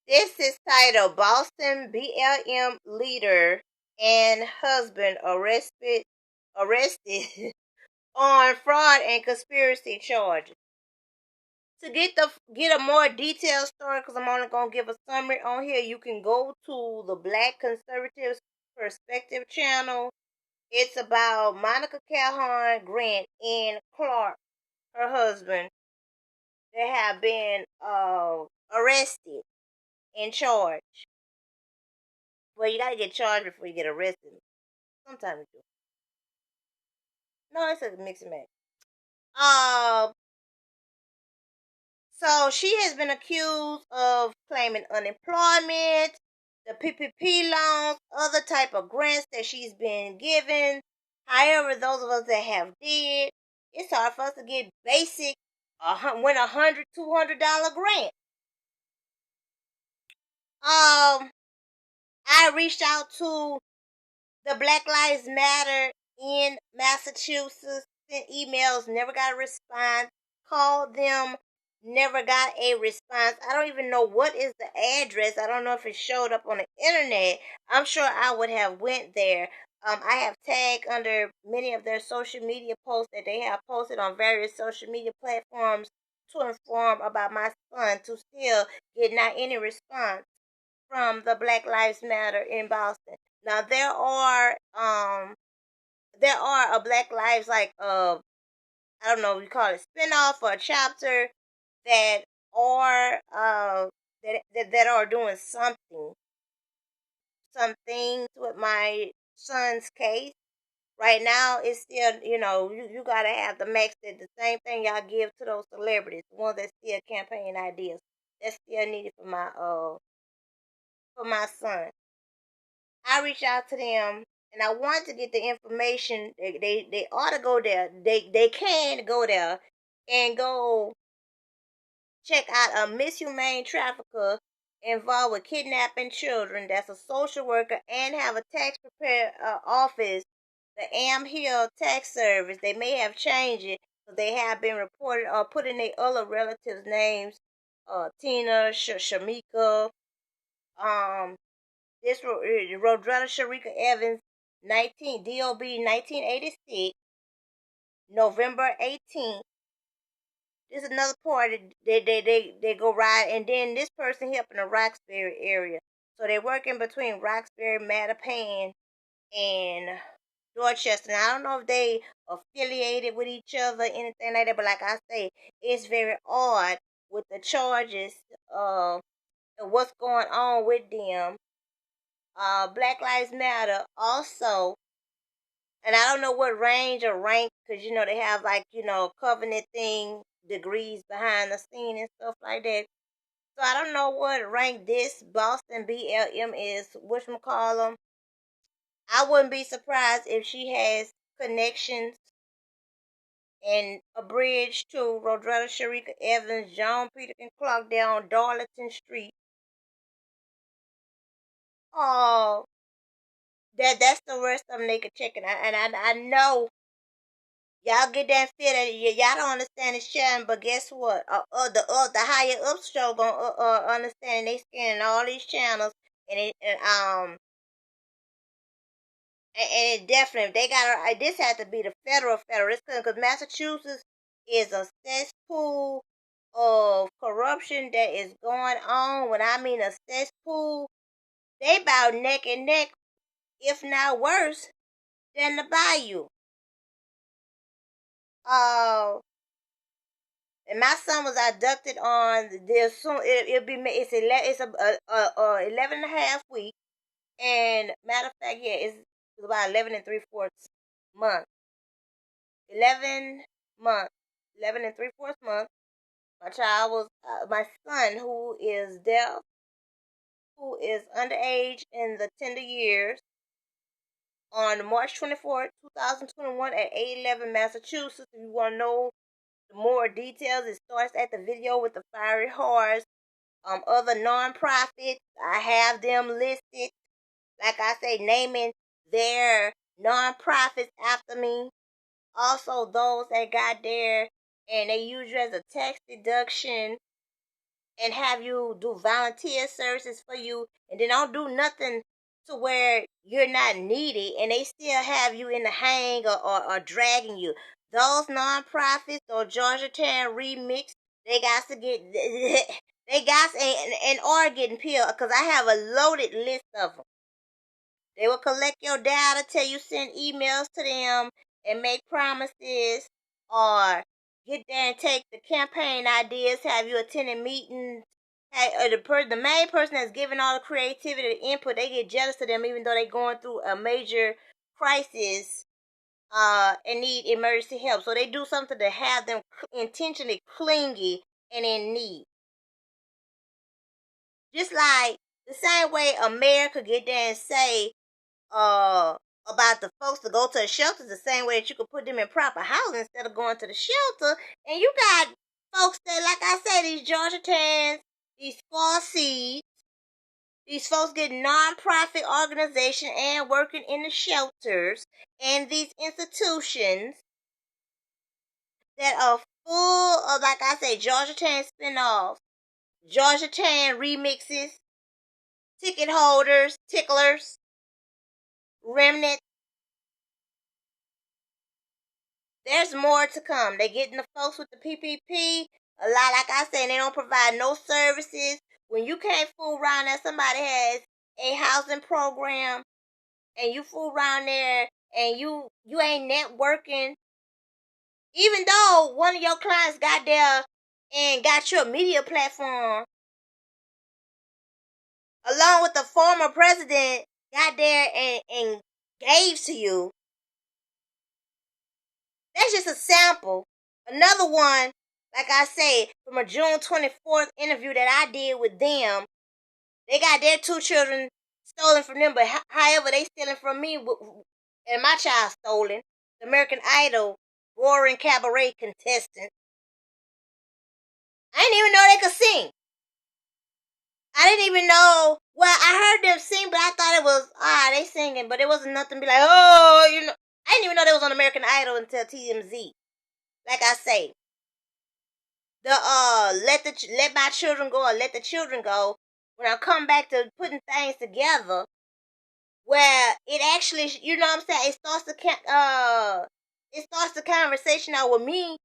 This is titled Boston BLM Leader and Husband arrested on fraud and conspiracy charges. To get a more detailed story, because I'm only gonna give a summary on here, you can go to the Black Conservatives Perspective channel. It's about Monica Calhoun Grant and Clark, her husband. They have been arrested and charged. Well, you gotta get charged before you get arrested. Sometimes you do. No, it's a mix and match. So she has been accused of claiming unemployment, the PPP loans, other type of grants that she's been given. However, those of us that have did, it's hard for us to get basic, win $100, $200 grant. I reached out to the Black Lives Matter in Massachusetts, sent emails, never got a response, called them, never got a response. I don't even know what is the address. I don't know if it showed up on the internet. I'm sure I would have went there. I have tagged under many of their social media posts that they have posted on various social media platforms to inform about my son, to still get not any response from the Black Lives Matter in Boston. Now there are a Black Lives, like I don't know if you call it spinoff or a chapter, that are that are doing some things with my son's case. Right now, it's still, you gotta have the max, that the same thing y'all give to those celebrities, the ones that steal campaign ideas. That's still needed for my son. I reached out to them, and I wanted to get the information. They ought to go there. They can go there and go check out a mishumane trafficker involved with kidnapping children. That's a social worker and have a tax preparer office. The Am Hill Tax Service. They may have changed it, but they have been reported or put in their other relatives' names. Tina, Shamika, this Rodrella Sharika Evans, 19 DOB 1986, November 18th. This is another part that they go ride, and then this person here up in the Roxbury area. So they're working between Roxbury, Mattapan, and Dorchester. Now, I don't know if they affiliated with each other, anything like that, but like I say, it's very odd with the charges of what's going on with them. Black Lives Matter also, and I don't know what range or rank, because they have, like, covenant thing, degrees behind the scene and stuff like that. So I don't know what rank this Boston BLM is, whatchamacallem. I wouldn't be surprised if she has connections and a bridge to Rodrella Sharika Evans, John Peter and Clark down Darlington Street. Oh, that's the rest of them they could check it out. And I know y'all get that feel that y'all don't understand the sharing, but guess what? The higher ups show gonna understand. They scanning all these channels, and it definitely, they got, this has to be the federal. Because Massachusetts is a cesspool of corruption that is going on. When I mean a cesspool, they about neck and neck, if not worse, than the Bayou. And my son was abducted on the soon. It's a 11 and a half week, and matter of fact, yeah, it's about 11 and 3/4 months. 11 months, 11 and 3/4 months. My son, who is deaf, who is underage in the tender years, on March 24th, 2021 at 811 Massachusetts. If you want to know more details, it starts at the video with the fiery horse. Other nonprofits, I have them listed. Like I say, naming their nonprofits after me. Also, those that got there and they use you as a tax deduction. and have you do volunteer services for you, and then don't do nothing to where you're not needy, and they still have you in the hang or dragging you. Those nonprofits or Georgetown Remix, they got to get they got and are getting peeled, because I have a loaded list of them. They will collect your data, tell you send emails to them and make promises, or get there and take the campaign ideas, have you attending meetings. Hey, the main person that's giving all the creativity and input, they get jealous of them even though they're going through a major crisis and need emergency help. So they do something to have them intentionally clingy and in need. Just like the same way a mayor could get there and say, about the folks to go to the shelters, the same way that you could put them in proper housing instead of going to the shelter. And you got folks that, like I say, these Georgetowns, these scarseeds, these folks get non-profit organization and working in the shelters and these institutions that are full of, like I say, Georgetown spinoffs, Georgetown remixes, ticket holders, ticklers, remnants. There's more to come. They getting the folks with the PPP. A lot, like I said, they don't provide no services. When you can't fool around there, somebody has a housing program, and you fool around there, and you ain't networking. Even though one of your clients got there and got your media platform, along with the former president, got there and gave to you. That's just a sample. Another one, like I say, from a June 24th interview that I did with them, they got their 2 children stolen from them, but however, they stealing from me, and my child stolen. The American Idol roaring cabaret contestant. I didn't even know they could sing. I didn't even know. Well, I heard them sing, but I thought it was, they singing, but it wasn't nothing to be like, oh, you know. I didn't even know they was on American Idol until TMZ. Like I say, the let my children go or let the children go. When I come back to putting things together, where it actually, you know what I'm saying, it starts the conversation out with me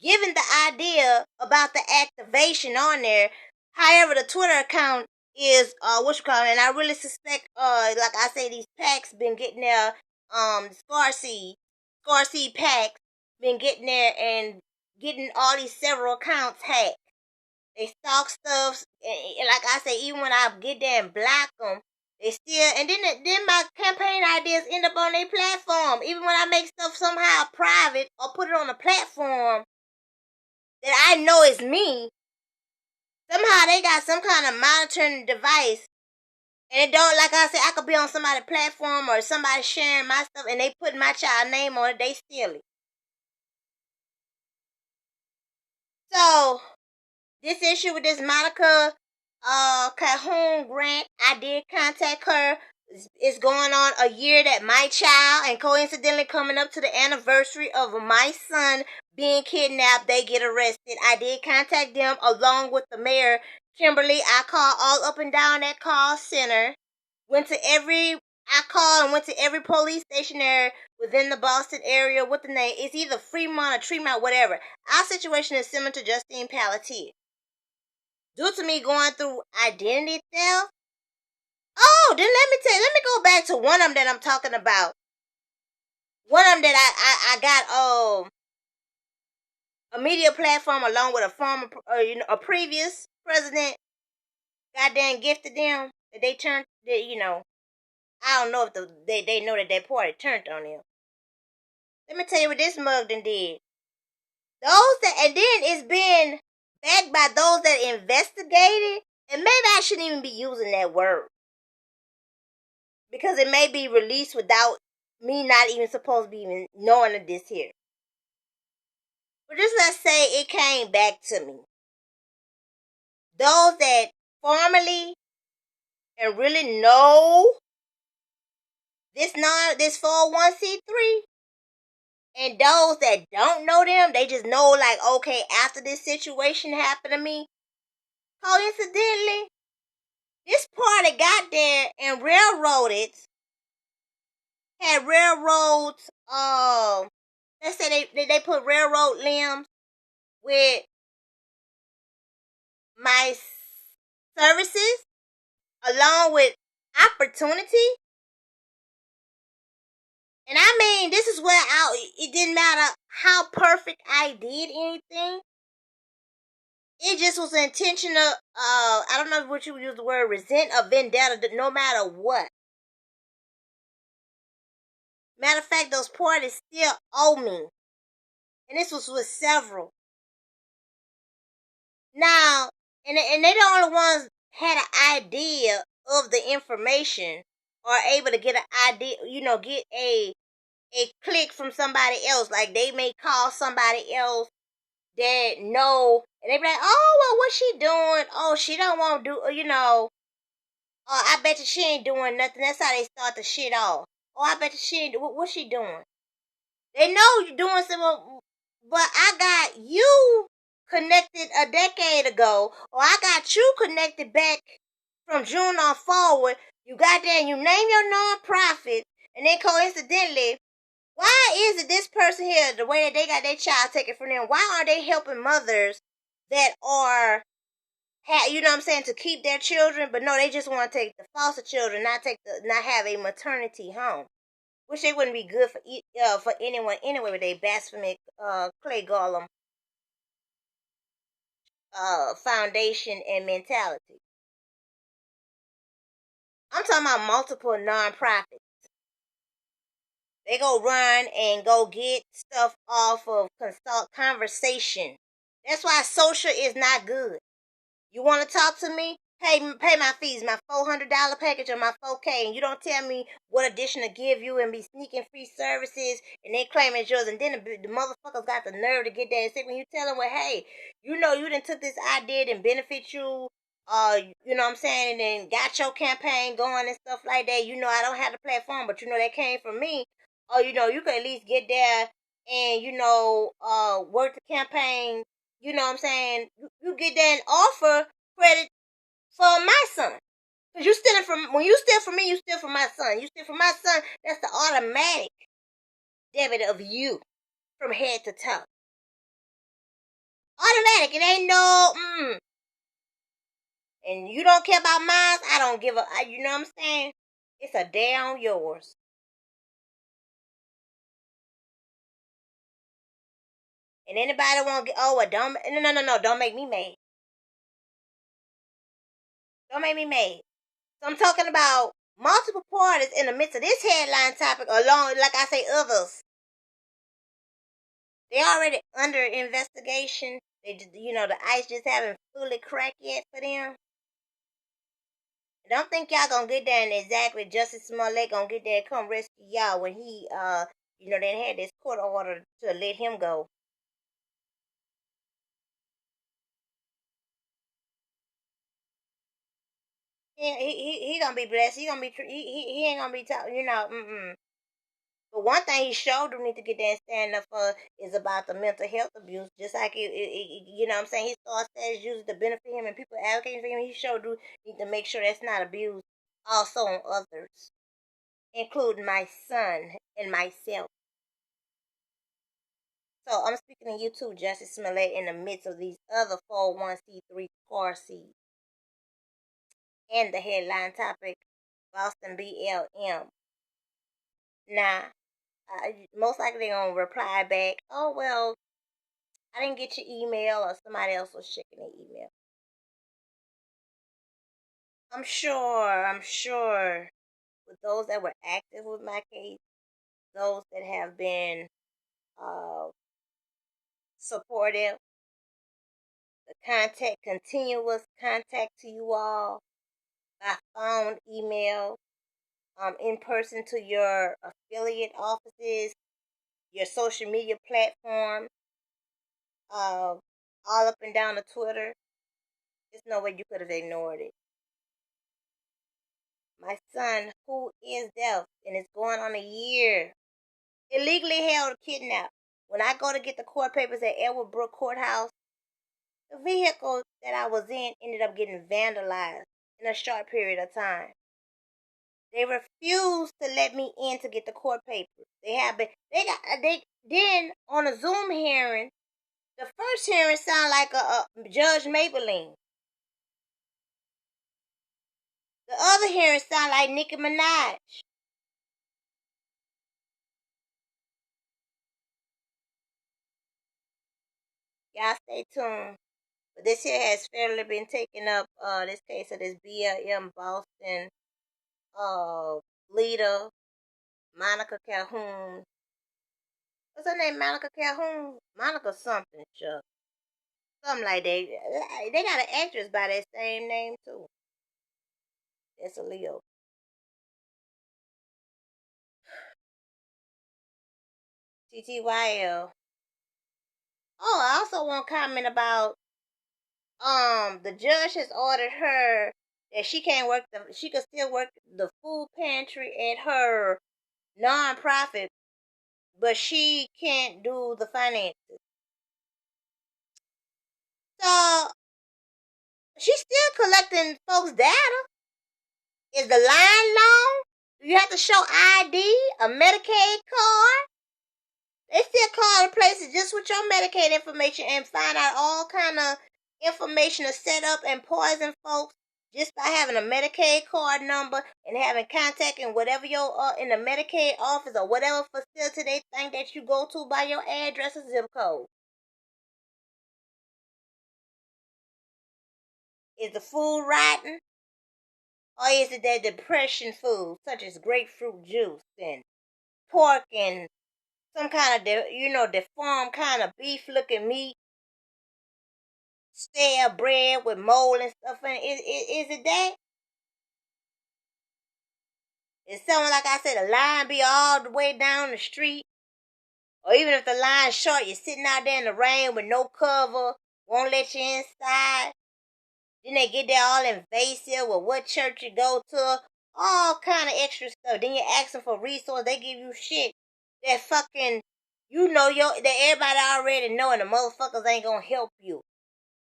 giving the idea about the activation on there. However, the Twitter account is and I really suspect like I say, these packs been getting their scarseed packs been getting there and getting all these several accounts hacked. They stalk stuff, and like I say, even when I get there and block them, they still, and then my campaign ideas end up on their platform. Even when I make stuff somehow private or put it on a platform that I know is me, somehow they got some kind of monitoring device, and it don't, like I said, I could be on somebody's platform or somebody sharing my stuff, and they put my child name on it, they steal it. So, this issue with this Monica Calhoun grant, I did contact her. It's going on a year that my child, and coincidentally coming up to the anniversary of my son being kidnapped, they get arrested. I did contact them along with the mayor, Kimberly. I called all up and down that call center. I called and went to every police station there within the Boston area with the name. It's either Fremont or Tremont, whatever. Our situation is similar to Justine Pelletier. Due to me going through identity theft. Oh, then let me go back to one of them that I'm talking about. One of them that I got a media platform along with a former a previous president goddamn gifted them that they turned I don't know if they know that that party turned on them. Let me tell you what this mug done did. And then it's been backed by those that investigated, and maybe I shouldn't even be using that word, because it may be released without me not even supposed to be even knowing of this here. But just let's say it came back to me. Those that formally and really know this 401c3, and those that don't know them, they just know, like, okay, after this situation happened to me, Coincidentally, this party got there and railroaded, had railroads, let's say they put railroad limbs with my services along with opportunity. And I mean, this is where it didn't matter how perfect I did anything. It just was intentional. I don't know what you would use the word resent or vendetta. No matter what. Matter of fact, those parties still owe me, and this was with several. Now, and they the only ones had an idea of the information or able to get an idea. Get a click from somebody else. Like they may call somebody else that know, and they be like, "Oh, well, what's she doing? Oh, she don't want to do, I bet you she ain't doing nothing." That's how they start the shit off. Oh, I bet you she ain't. What's she doing? They know you're doing something, but I got you connected a decade ago, or I got you connected back from June on forward. You got there and you name your nonprofit, and then coincidentally, why is it this person here, the way that they got their child taken from them, why are they helping mothers that are, you know what I'm saying, to keep their children, but no, they just want to take the foster children, not have a maternity home, which they wouldn't be good for anyone anyway with a blasphemy clay golem foundation and mentality. I'm talking about multiple nonprofits. They go run and go get stuff off of conversation. That's why social is not good. You want to talk to me? Pay my fees, my $400 package or my 4K, and you don't tell me what addition to give you and be sneaking free services, and they claim it's yours, and then the motherfuckers got the nerve to get there and say when you tell them, well, hey, you done took this idea and benefit you, you know what I'm saying, and then got your campaign going and stuff like that. I don't have the platform, but that came from me. Or you could at least get there and work the campaign. You know what I'm saying? You get that and offer credit for my son. Because when you steal from me, you steal from my son. You steal from my son, that's the automatic debit of you from head to toe. Automatic. It ain't no, and you don't care about mine, I don't give a, you know what I'm saying? It's a day on yours. And anybody want to get, no, don't make me mad. Don't make me mad. So I'm talking about multiple parties in the midst of this headline topic, along, like I say, others. They already under investigation. They just, the ice just haven't fully cracked yet for them. Don't think y'all gonna get there and exactly Justice Smollett gonna get there and come rescue y'all when he, they had this court order to let him go. He gonna be blessed. He gonna be he ain't gonna be talking. But one thing he sure do need to get there and stand up for is about the mental health abuse. Just like you know what I'm saying, he starts status uses to benefit him and people advocating for him. He sure do need to make sure that's not abused also on others, including my son and myself. So I'm speaking to you too, Justice Smollett, in the midst of these other 401c3 car seats and the headline topic, Boston BLM. Now, most likely they're going to reply back, oh, well, I didn't get your email, or somebody else was checking the email. I'm sure with those that were active with my case, those that have been supportive, the continuous contact to you all by phone, email, in person to your affiliate offices, your social media platform, all up and down the Twitter. There's no way you could have ignored it. My son, who is deaf and is going on a year, illegally held kidnapped. When I go to get the court papers at Edward Brook Courthouse, The vehicle that I was in ended up getting vandalized in a short period of time. They refused to let me in to get the court papers. They then on a Zoom hearing, the first hearing sounded like a Judge Maybelline. The other hearing sounded like Nicki Minaj. Y'all stay tuned. But this here has fairly been taken up, this case of this BLM Boston leader, Monica Calhoun. What's her name? Monica Calhoun? Monica something, Chuck. Something like that. They got an actress by that same name, too. That's a Leo. TTYL. Oh, I also want to comment about the judge has ordered her that she could still work the food pantry at her non-profit, but she can't do the finances. So she's still collecting folks' data. Is the line long? Do you have to show ID, a Medicaid card? They still call the places just with your Medicaid information and find out all kind of information to set up and poison folks just by having a Medicaid card number and having contact in whatever your in the Medicaid office or whatever facility they think that you go to by your address or zip code. Is the food rotten? Or is it that depression food such as grapefruit juice and pork and some kind of deformed kind of beef looking meat, stale bread with mold and stuff in it? Is it that? Is something like I said, a line be all the way down the street? Or even if the line's short, you're sitting out there in the rain with no cover, won't let you inside. Then they get there all invasive with what church you go to, all kind of extra stuff. Then you're asking for resources, they give you shit that fucking, that everybody already know and the motherfuckers ain't gonna help you.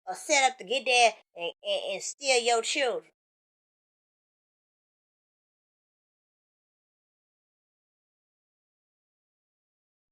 Or set up to get there and steal your children.